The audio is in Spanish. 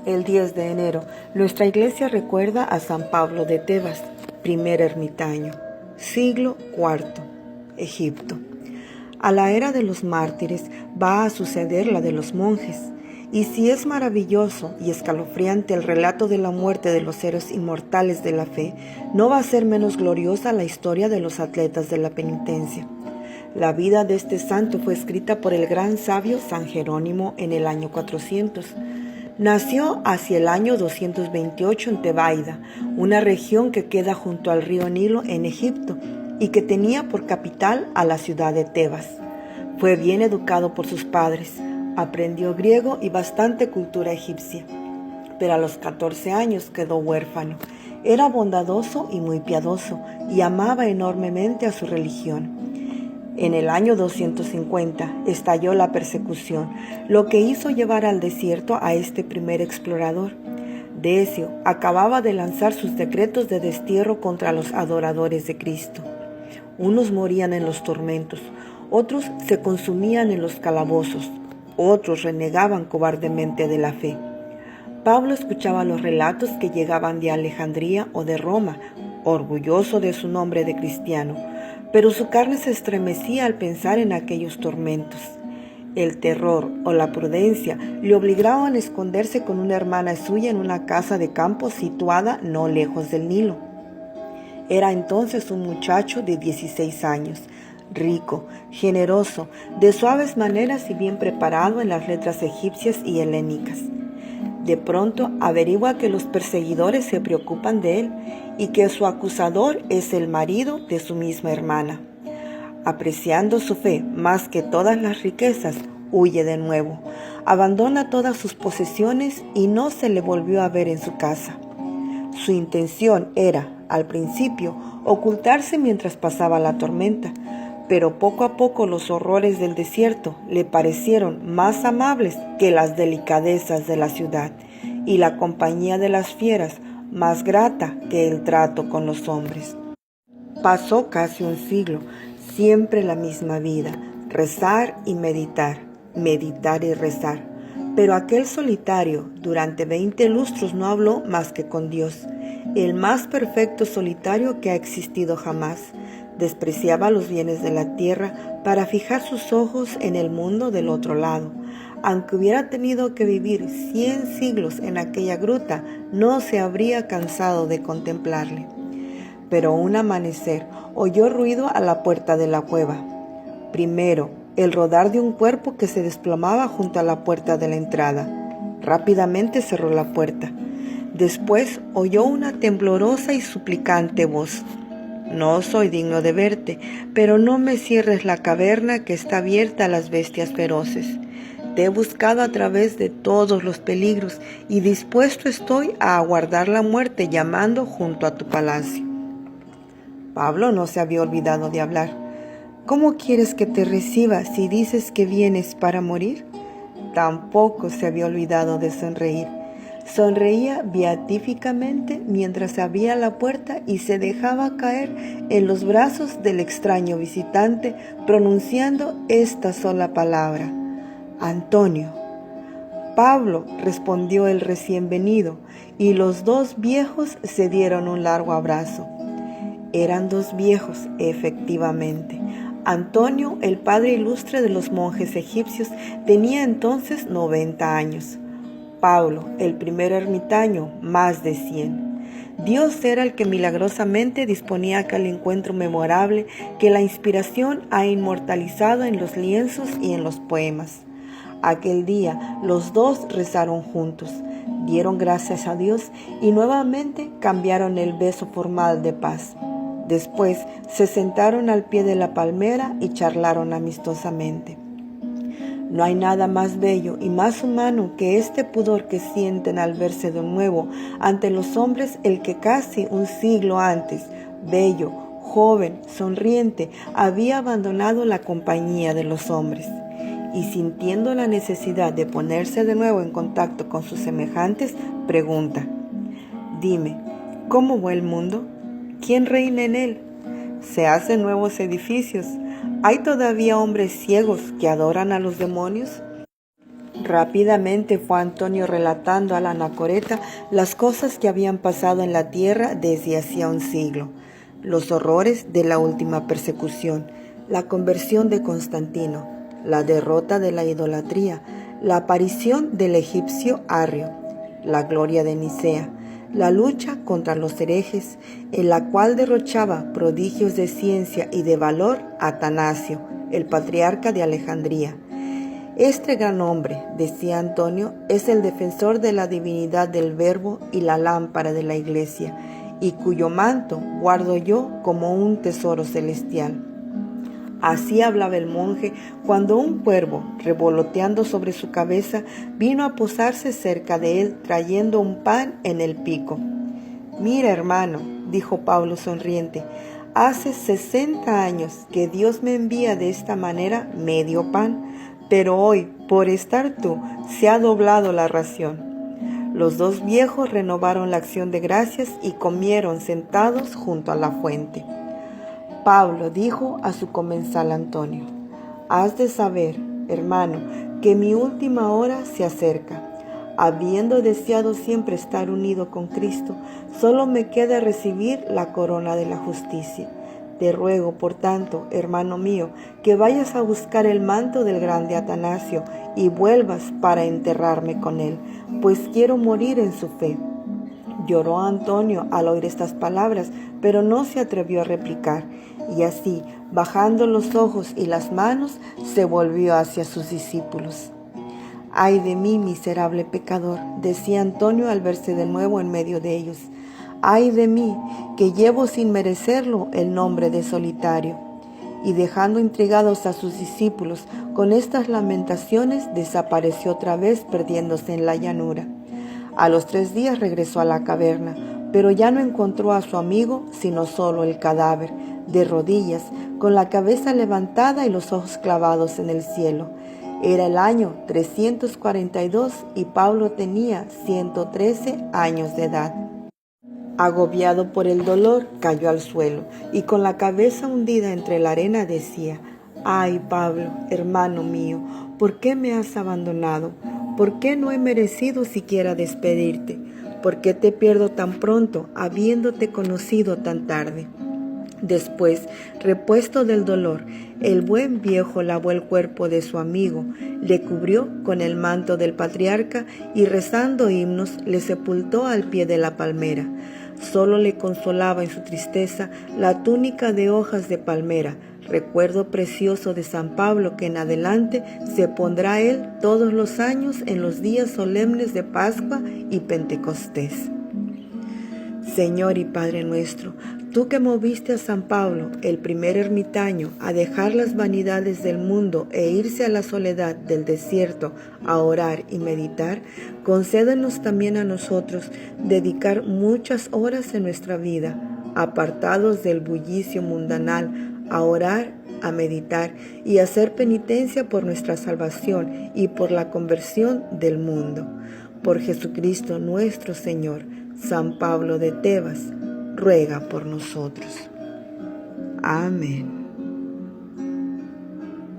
el 10 de enero, nuestra iglesia recuerda a San Pablo de Tebas, primer ermitaño, siglo IV, Egipto. A la era de los mártires va a suceder la de los monjes, y si es maravilloso y escalofriante el relato de la muerte de los héroes inmortales de la fe, no va a ser menos gloriosa la historia de los atletas de la penitencia. La vida de este santo fue escrita por el gran sabio San Jerónimo en el año 400. Nació hacia el año 228 en Tebaida, una región que queda junto al río Nilo en Egipto y que tenía por capital a la ciudad de Tebas. Fue bien educado por sus padres, aprendió griego y bastante cultura egipcia, pero a los 14 años quedó huérfano. Era bondadoso y muy piadoso y amaba enormemente a su religión. En el año 250 estalló la persecución, lo que hizo llevar al desierto a este primer explorador. Decio acababa de lanzar sus decretos de destierro contra los adoradores de Cristo. Unos morían en los tormentos, otros se consumían en los calabozos, otros renegaban cobardemente de la fe. Pablo escuchaba los relatos que llegaban de Alejandría o de Roma, orgulloso de su nombre de cristiano, pero su carne se estremecía al pensar en aquellos tormentos. El terror o la prudencia le obligaban a esconderse con una hermana suya en una casa de campo situada no lejos del Nilo. Era entonces un muchacho de 16 años, rico, generoso, de suaves maneras y bien preparado en las letras egipcias y helénicas. De pronto averigua que los perseguidores se preocupan de él y que su acusador es el marido de su misma hermana. Apreciando su fe más que todas las riquezas, huye de nuevo, abandona todas sus posesiones y no se le volvió a ver en su casa. Su intención era, al principio, ocultarse mientras pasaba la tormenta, pero poco a poco los horrores del desierto le parecieron más amables que las delicadezas de la ciudad y la compañía de las fieras más grata que el trato con los hombres. Pasó casi un siglo, siempre la misma vida, rezar y meditar y rezar. Pero aquel solitario durante 20 lustros no habló más que con Dios, el más perfecto solitario que ha existido jamás. Despreciaba los bienes de la tierra para fijar sus ojos en el mundo del otro lado. Aunque hubiera tenido que vivir 100 siglos en aquella gruta, no se habría cansado de contemplarle. Pero un amanecer oyó ruido a la puerta de la cueva. Primero, el rodar de un cuerpo que se desplomaba junto a la puerta de la entrada. Rápidamente cerró la puerta. Después oyó una temblorosa y suplicante voz. «No soy digno de verte, pero no me cierres la caverna que está abierta a las bestias feroces. Te he buscado a través de todos los peligros y dispuesto estoy a aguardar la muerte llamando junto a tu palacio». Pablo no se había olvidado de hablar. «¿Cómo quieres que te reciba si dices que vienes para morir?». Tampoco se había olvidado de sonreír. Sonreía beatíficamente mientras abría la puerta y se dejaba caer en los brazos del extraño visitante, pronunciando esta sola palabra: «Antonio». «Pablo», respondió el recién venido, y los dos viejos se dieron un largo abrazo. Eran dos viejos, efectivamente. Antonio, el padre ilustre de los monjes egipcios, tenía entonces 90 años. Pablo, el primer ermitaño, más de 100. Dios era el que milagrosamente disponía aquel encuentro memorable que la inspiración ha inmortalizado en los lienzos y en los poemas. Aquel día los dos rezaron juntos, dieron gracias a Dios y nuevamente cambiaron el beso formal de paz. Después se sentaron al pie de la palmera y charlaron amistosamente. No hay nada más bello y más humano que este pudor que sienten al verse de nuevo ante los hombres el que casi un siglo antes, bello, joven, sonriente, había abandonado la compañía de los hombres. Y sintiendo la necesidad de ponerse de nuevo en contacto con sus semejantes, pregunta: «Dime, ¿cómo va el mundo? ¿Quién reina en él? ¿Se hacen nuevos edificios? ¿Hay todavía hombres ciegos que adoran a los demonios?». Rápidamente fue Antonio relatando a la anacoreta las cosas que habían pasado en la tierra desde hacía un siglo, los horrores de la última persecución, la conversión de Constantino, la derrota de la idolatría, la aparición del egipcio Arrio, la gloria de Nicea, la lucha contra los herejes, en la cual derrochaba prodigios de ciencia y de valor Atanasio, el patriarca de Alejandría. Este gran hombre, decía Antonio, es el defensor de la divinidad del Verbo y la lámpara de la Iglesia, y cuyo manto guardo yo como un tesoro celestial. Así hablaba el monje cuando un cuervo, revoloteando sobre su cabeza, vino a posarse cerca de él trayendo un pan en el pico. «Mira, hermano», dijo Pablo sonriente, «hace 60 años que Dios me envía de esta manera medio pan, pero hoy, por estar tú, se ha doblado la ración». Los dos viejos renovaron la acción de gracias y comieron sentados junto a la fuente. Pablo dijo a su comensal Antonio: «Has de saber, hermano, que mi última hora se acerca. Habiendo deseado siempre estar unido con Cristo, solo me queda recibir la corona de la justicia. Te ruego, por tanto, hermano mío, que vayas a buscar el manto del grande Atanasio y vuelvas para enterrarme con él, pues quiero morir en su fe». Lloró Antonio al oír estas palabras, pero no se atrevió a replicar, y así, bajando los ojos y las manos, se volvió hacia sus discípulos. «Ay de mí, miserable pecador», decía Antonio al verse de nuevo en medio de ellos. «Ay de mí, que llevo sin merecerlo el nombre de solitario». Y dejando intrigados a sus discípulos con estas lamentaciones, desapareció otra vez perdiéndose en la llanura. A los 3 días regresó a la caverna, pero ya no encontró a su amigo, sino solo el cadáver, de rodillas, con la cabeza levantada y los ojos clavados en el cielo. Era el año 342 y Pablo tenía 113 años de edad. Agobiado por el dolor, cayó al suelo y con la cabeza hundida entre la arena decía: «Ay, Pablo, hermano mío, ¿por qué me has abandonado? ¿Por qué no he merecido siquiera despedirte? ¿Por qué te pierdo tan pronto, habiéndote conocido tan tarde?». Después, repuesto del dolor, el buen viejo lavó el cuerpo de su amigo, le cubrió con el manto del patriarca y rezando himnos le sepultó al pie de la palmera. Solo le consolaba en su tristeza la túnica de hojas de palmera, recuerdo precioso de San Pablo que en adelante se pondrá él todos los años en los días solemnes de Pascua y Pentecostés. Señor y Padre nuestro, tú que moviste a San Pablo, el primer ermitaño, a dejar las vanidades del mundo e irse a la soledad del desierto a orar y meditar, concédenos también a nosotros dedicar muchas horas en nuestra vida, apartados del bullicio mundanal, a orar, a meditar y a hacer penitencia por nuestra salvación y por la conversión del mundo. Por Jesucristo nuestro Señor. San Pablo de Tebas, ruega por nosotros. Amén.